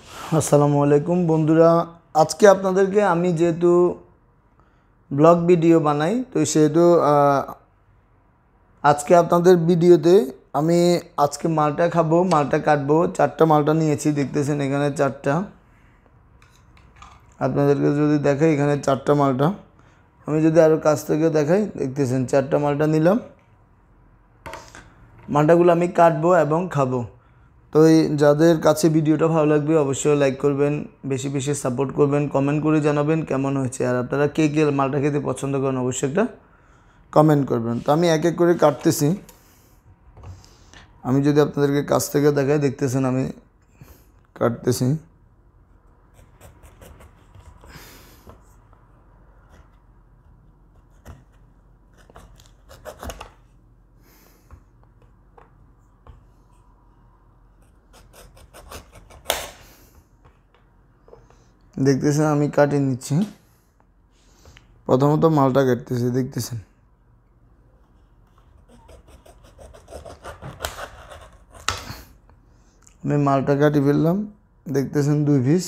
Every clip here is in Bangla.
আসসালামু আলাইকুম বন্ধুরা, আজকে আপনাদেরকে আমি যেহেতু ব্লগ ভিডিও বানাই তো সেহেতু আজকে আপনাদের ভিডিওতে আমি আজকে মালটা খাবো, মালটা কাটবো। 4টা মালটা নিয়েছি, দেখতেছেন এখানে 4টা। আপনাদেরকে যদি দেখাই এখানে 4টা মালটা, আমি যদি আরও কাছ থেকে দেখাই দেখতেছেন 4টা মালটা নিলাম। মালটাগুলো আমি কাটবো এবং খাবো। তো যাদের কাছে ভিডিওটা ভালো লাগবে অবশ্যই লাইক করবেন, বেশি বেশি সাপোর্ট করবেন, কমেন্ট করে জানাবেন কেমন হয়েছে। আর আপনারা কে কে মালটা খেতে পছন্দ করেন অবশ্যই একটা কমেন্ট করবেন। তো আমি এক এক করে কাটতেছি। আমি যদি আপনাদেরকে কাছ থেকে দেখাই দেখতেছেন আমি কাটতেছি। দেখতেছেন আমি কাটিয়ে নিচ্ছি। প্রথমত মালটা কাটতেছি, দেখতেছেন আমি মালটা কাটি ফেললাম। দেখতেছেন 2 পিস।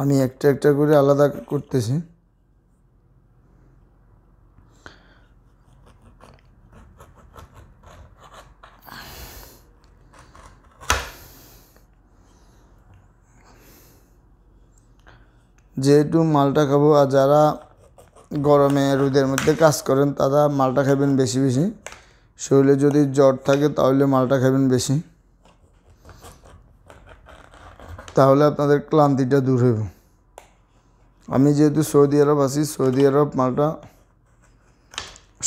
আমি একটা একটা করে আলাদা করতেছি। যেহেতু মালটা খাবো, আর যারা গরমে রোদের মধ্যে কাজ করেন তারা মালটা খাবেন বেশি বেশি। শরীরে যদি জ্বর থাকে তাহলে মালটা খাবেন বেশি, তাহলে আপনাদের ক্লান্তিটা দূর হইব। আমি যেহেতু সৌদি আরব আছি, সৌদি আরব মালটা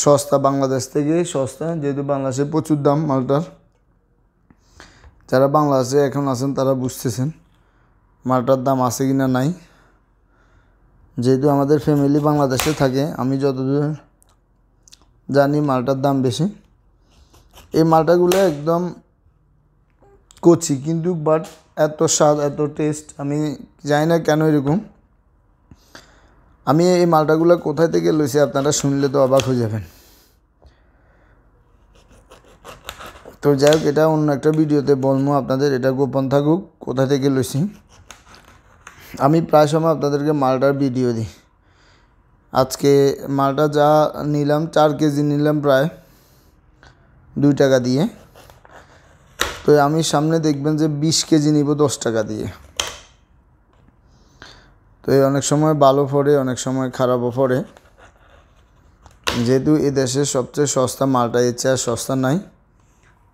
সস্তা, বাংলাদেশ থেকে সস্তা, যেহেতু বাংলাদেশে প্রচুর দাম মালটার। যারা বাংলাদেশে এখন আছেন তারা বুঝতেছেন মালটার দাম আছে কি না নাই। যেহেতু আমাদের ফ্যামিলি বাংলাদেশে থাকে, আমি যতদূর জানি মালটার দাম বেশি। এই মালটাগুলো একদম কচি, কিন্তু বাট এত স্বাদ, এত টেস্ট, আমি জানি না কেন এরকম। আমি এই মালটাগুলো কোথায় থেকে লইছি আপনারা শুনলে তো অবাক হয়ে যাবেন। তো যাই হোক, এটা অন্য একটা ভিডিওতে বলবো আপনাদের, এটা গোপন থাকুক কোথা থেকে লইছি। আমি প্রায় সময় আপনাদেরকে মালটার ভিডিও দিই। আজকে মালটা যা নিলাম 4 কেজি নিলাম প্রায় 2 টাকা দিয়ে। তো আমি সামনে দেখবেন যে 20 কেজি নিব 10 টাকা দিয়ে। তো অনেক সময় ভালো পড়ে, অনেক সময় খারাপও পড়ে। যেহেতু এ দেশের সবচেয়ে সস্তা মালটা, এর চেয়ে সস্তা নাই।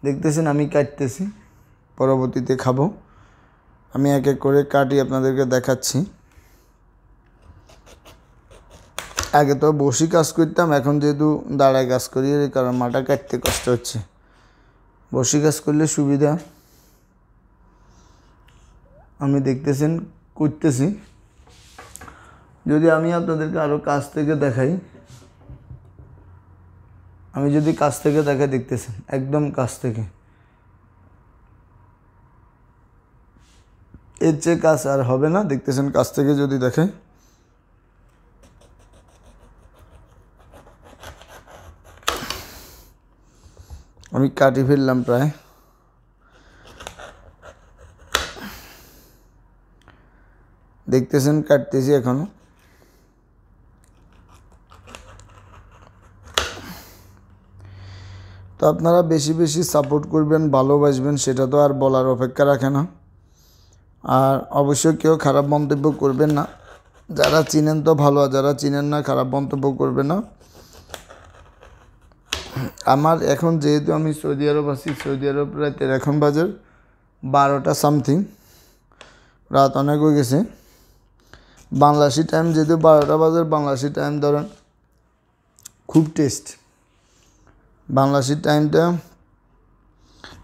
দেখতেছেন আমি কাটতেছি, পরবর্তীতে খাবো। আমি এক এক করে কাটি আপনাদেরকে দেখাচ্ছি। আগে তো বসি কাজ করতাম, এখন যেহেতু দাঁড়ায় কাজ করি এই কারণে মালটা কাটতে কষ্ট হচ্ছে। বসি কাজ করলে সুবিধা। আমি দেখতেছেন করতেছি। যদি আমি আপনাদেরকে আরও কাছ থেকে দেখাই, আমি যদি কাছ থেকে দেখাই দেখতেছেন একদম কাছ থেকে, এর চেয়ে কাজ আর হবে না। দেখতেছেন কাছ থেকে যদি দেখাই, আমি কাটি ফেললাম প্রায়। দেখতেছেন কাটতেছি এখনো। তো আপনারা বেশি বেশি সাপোর্ট করবেন, ভালোবাসবেন, সেটা তো আর বলার অপেক্ষা রাখে না। আর অবশ্যই কেউ খারাপ মন্তব্য করবেন না। যারা চিনেন তো ভালো, আর যারা চিনেন না খারাপ মন্তব্য করবে না। আমার এখন যেহেতু আমি সৌদি আরব আছি, সৌদি আরব রাতের এখন বাজে 12টা সামথিং, রাত অনেক হয়ে গেছে। বাংলাদেশি টাইম যেহেতু 12টা বাজে, বাংলাদেশি টাইম ধরেন খুব টেস্ট। বাংলাদেশি টাইমটা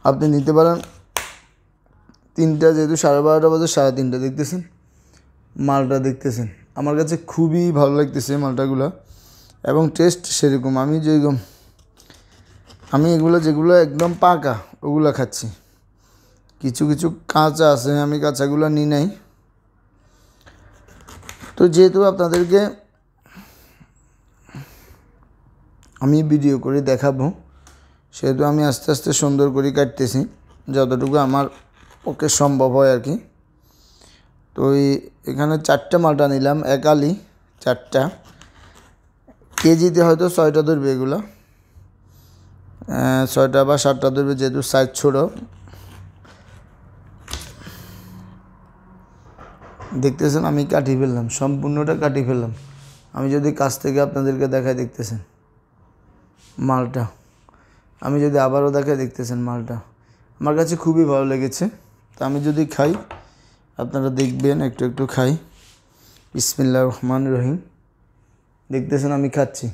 আপনি নিতে পারেন 3টা, যেহেতু 12:30 বাজে 3:30। দেখতেছেন মালটা, দেখতেছেন আমার কাছে খুবই ভালো লাগতেছে মালটাগুলো, এবং টেস্ট সেরকম। আমি এগুলো যেগুলো একদম পাকা ওগুলো খাচ্ছি। কিছু কিছু কাঁচা আছে, আমি কাঁচাগুলো নিই নাই। তো যেহেতু আপনাদেরকে আমি ভিডিও করে দেখাবো, সেহেতু আমি আস্তে আস্তে সুন্দর করে কাটতেছি, যতটুকু আমার পক্ষে সম্ভব হয় আর কি। তো এখানে 4টা মালটা নিলাম, এক আলি 4টা, কেজিতে হয়তো 6টা ধরবে, এগুলো 6টা বা 7টা ধরবে, যেহেতু সাইজ ছোটো। দেখতেছেন আমি কাটি ফেললাম, সম্পূর্ণটা কাটি ফেললাম। আমি যদি কাছ থেকে আপনাদেরকে দেখাই, দেখতেছেন মালটা, আমি যদি আবারও দেখাই, দেখতেছেন মালটা আমার কাছে খুবই ভালো লেগেছে। তা আমি যদি খাই, আপনারা দেখবেন, একটু একটু খাই। বিসমিল্লাহির রহমানির রহিম। দেখতেছেন আমি খাচ্ছি।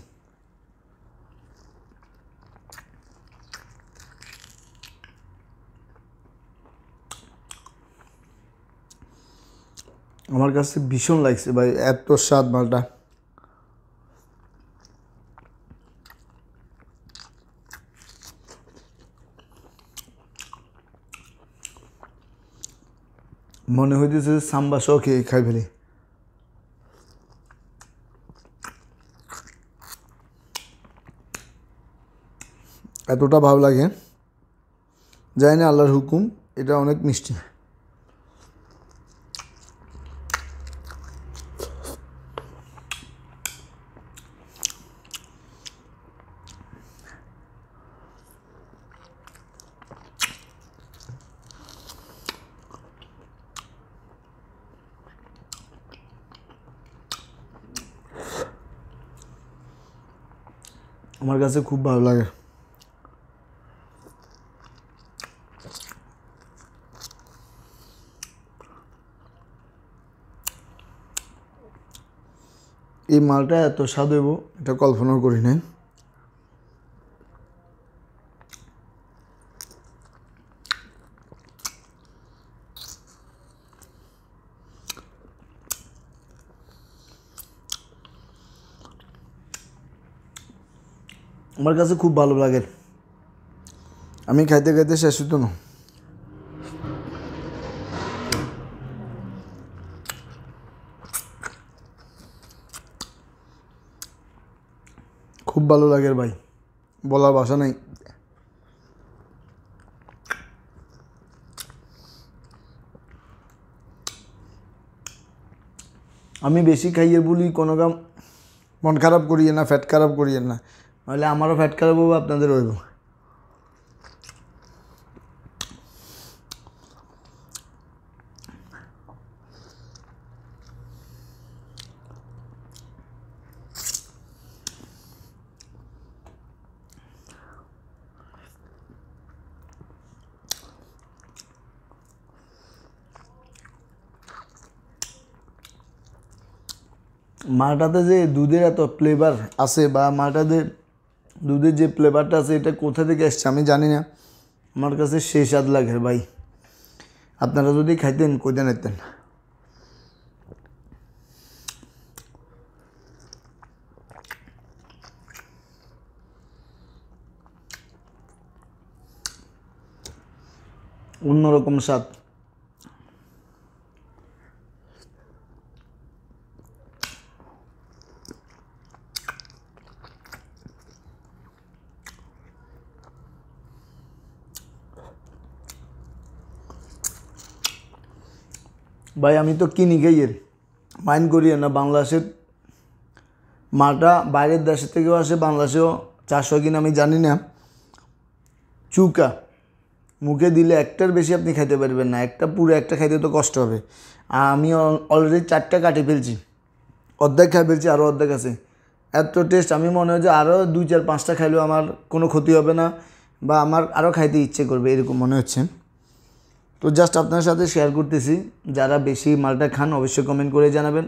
আমার কাছে ভীষণ লাগছে ভাই, এত স্বাদ মালটা। মনে হইতেছে সাম্বা সহ খেয়ে খাই ফেলি। এতটা ভালো লাগে, জানি না আল্লাহর হুকুম, এটা অনেক মিষ্টি। আমার কাছে খুব ভালো লাগে। এই মালটা এত স্বাদ হইব এটা কল্পনাও করি নাই। আমার কাছে খুব ভালো লাগে, আমি খাইতে খাইতে শেষ হতো না। খুব ভালো লাগে ভাই, বলার ভাষা নেই। আমি বেশি খাইয়ে বলি কোনো কাম মন খারাপ করিয়ে না, ফ্যাট খারাপ করিয়ে না, নাহলে আমারও ফ্যাট খারাপ হবো, আপনাদের হইব। মালটাতে যে দুধের এত ফ্লেভার আছে, বা মালটাতে দুধের যে ফ্লেভারটা আছে, এটা কোথা থেকে আসছে আমি জানি না, আমার কাছে সেই স্বাদ লাগে ভাই। আপনারা যদি খাইতেন কইতে নিতেন। অন্যরকম স্বাদ। ভাই আমি তো কিনি খাইয়ের, মাইন্ড করিয়ে না। বাংলাদেশের মালটা বাইরের দেশের থেকেও আসে, বাংলাদেশেও চাষ হয় কিনা আমি জানি না। চুকা মুখে দিলে একটার বেশি আপনি খাইতে পারবেন না, একটা পুরো একটা খাইতে তো কষ্ট হবে। আর আমি অলরেডি 4টা কাটি ফেলছি, অর্ধেক খাই ফেলছি, আরও অর্ধেক আছে। এত টেস্ট, আমি মনে হয় যে আরও 2 4 5টা খাইলেও আমার কোনো ক্ষতি হবে না, বা আমার আরও খাইতে ইচ্ছে করবে, এরকম মনে হচ্ছে। তো জাস্ট আপনার সাথে শেয়ার করতেছি। যারা বেশি মালটা খান অবশ্যই কমেন্ট করে জানাবেন।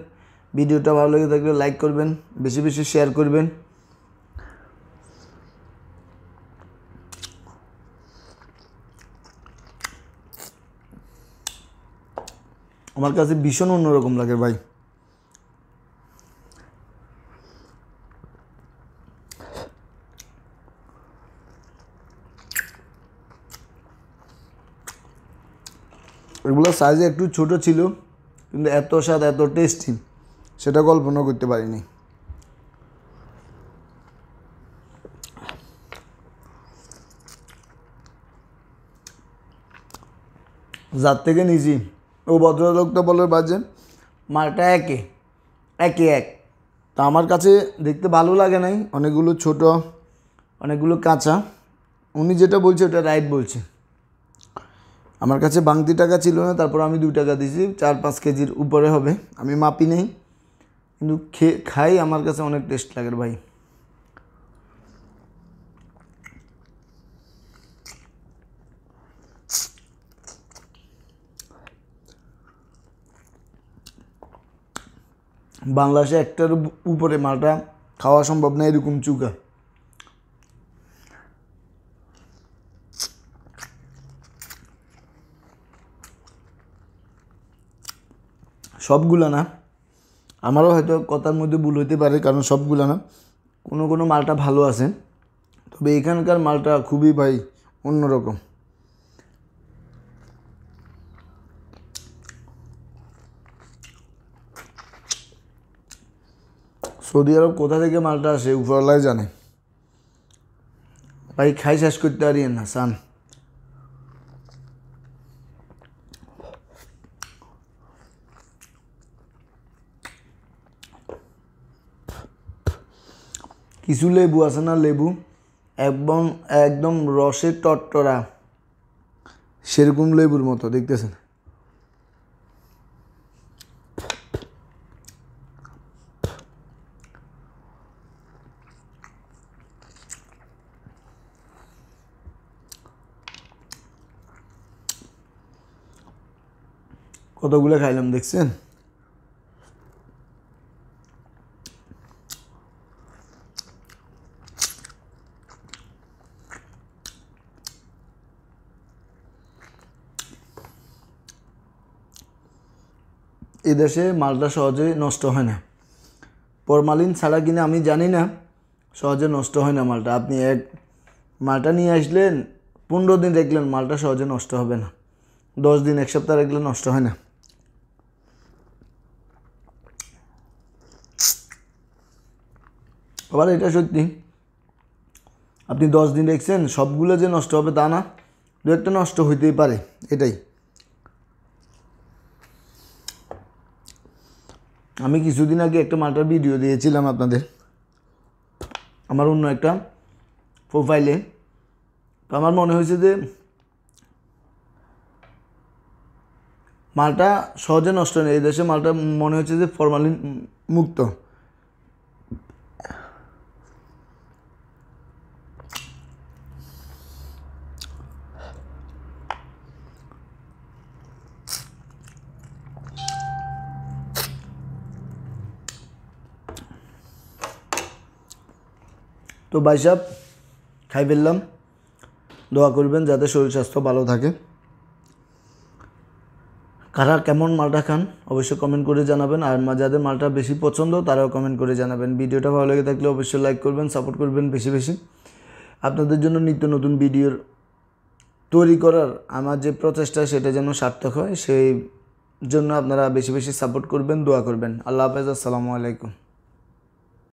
ভিডিওটা ভালো লেগে থাকলে লাইক করবেন, বেশি বেশি শেয়ার করবেন। আমার কাছে ভীষণ অন্যরকম লাগে ভাই। এগুলো সাইজে একটু ছোট ছিল, কিন্তু এত স্বাদ, এত টেস্টি, সেটা কল্পনা করতে পারিনি। যার থেকে নিয়েছি ও ভদ্রলোকটা বলে বাজে মালটা একে এক। তা আমার কাছে দেখতে ভালো লাগে নাই, অনেকগুলো ছোট অনেকগুলো কাঁচা। উনি যেটা বলছে ওটা রাইট বলছে। আমার কাছে বাংতি টাকা ছিল না, তারপর আমি 2 টাকা দিয়েছি, 4-5 কেজির উপরে হবে। আমি মাপি নেই, কিন্তু খাই আমার কাছে অনেক টেস্ট লাগে ভাই। বাংলাদেশে একটার উপরে মালটা খাওয়া সম্ভব না, এরকম চুকা। সবগুলা না, আমারও হয়তো কথার মধ্যে ভুল হইতে পারে, কারণ সবগুলা না, কোনো কোনো মালটা ভালো আছে, তবে এখানকার মালটা খুবই ভাই অন্যরকম। সৌদি আরব কোথা থেকে মালটা আসে উপরওয়ালাই জানে ভাই। খাই শেষ করতে পারি না সান। কিছু লেবু আছে না, লেবু একদম একদম রসে টটটরা, সেরকম লেবুর মতো দেখতেছেন। কতগুলো খাইলাম দেখছেন। এদেশে মালটা সহজে নষ্ট হয় না, ফরমালিন ছাড়া কিনা আমি জানি না, সহজে নষ্ট হয় না মালটা। আপনি মালটা নিয়ে আসলেন, 15 দিন রাখলেন, মালটা সহজে নষ্ট হবে না। 10 দিন 1 সপ্তাহ রাখলে নষ্ট হয় না। আবার এটা সত্যি, আপনি 10 দিন রেখেছেন, সবগুলো যে নষ্ট হবে তা না, 2-একটা নষ্ট হইতেই পারে, এটাই। আমি কিছুদিন আগে একটা মালটার ভিডিও দিয়েছিলাম আপনাদের আমার অন্য একটা প্রোফাইলে। তো আমার মনে হয়েছে যে মালটা সহজে নষ্ট হয় না, এই দেশে মালটা মনে হচ্ছে যে ফরমালিন মুক্ত। তো ভাই সাহেব খাই ফেললাম, দোয়া করবেন যাতে শরীর স্বাস্থ্য ভালো থাকে। কারা কেমন মালটা খান অবশ্যই কমেন্ট করে জানাবেন, আর যাদের মালটা বেশি পছন্দ তারাও কমেন্ট করে জানাবেন। ভিডিওটা ভালো লেগে থাকলে অবশ্যই লাইক করবেন, সাপোর্ট করবেন বেশি বেশি। আপনাদের জন্য নিত্য নতুন ভিডিওর তৈরি করার আমার যে প্রচেষ্টা সেটা যেন সার্থক হয়, সেই জন্য আপনারা বেশি বেশি সাপোর্ট করবেন, দোয়া করবেন। আল্লাহ হাফেজ, আসসালামু আলাইকুম।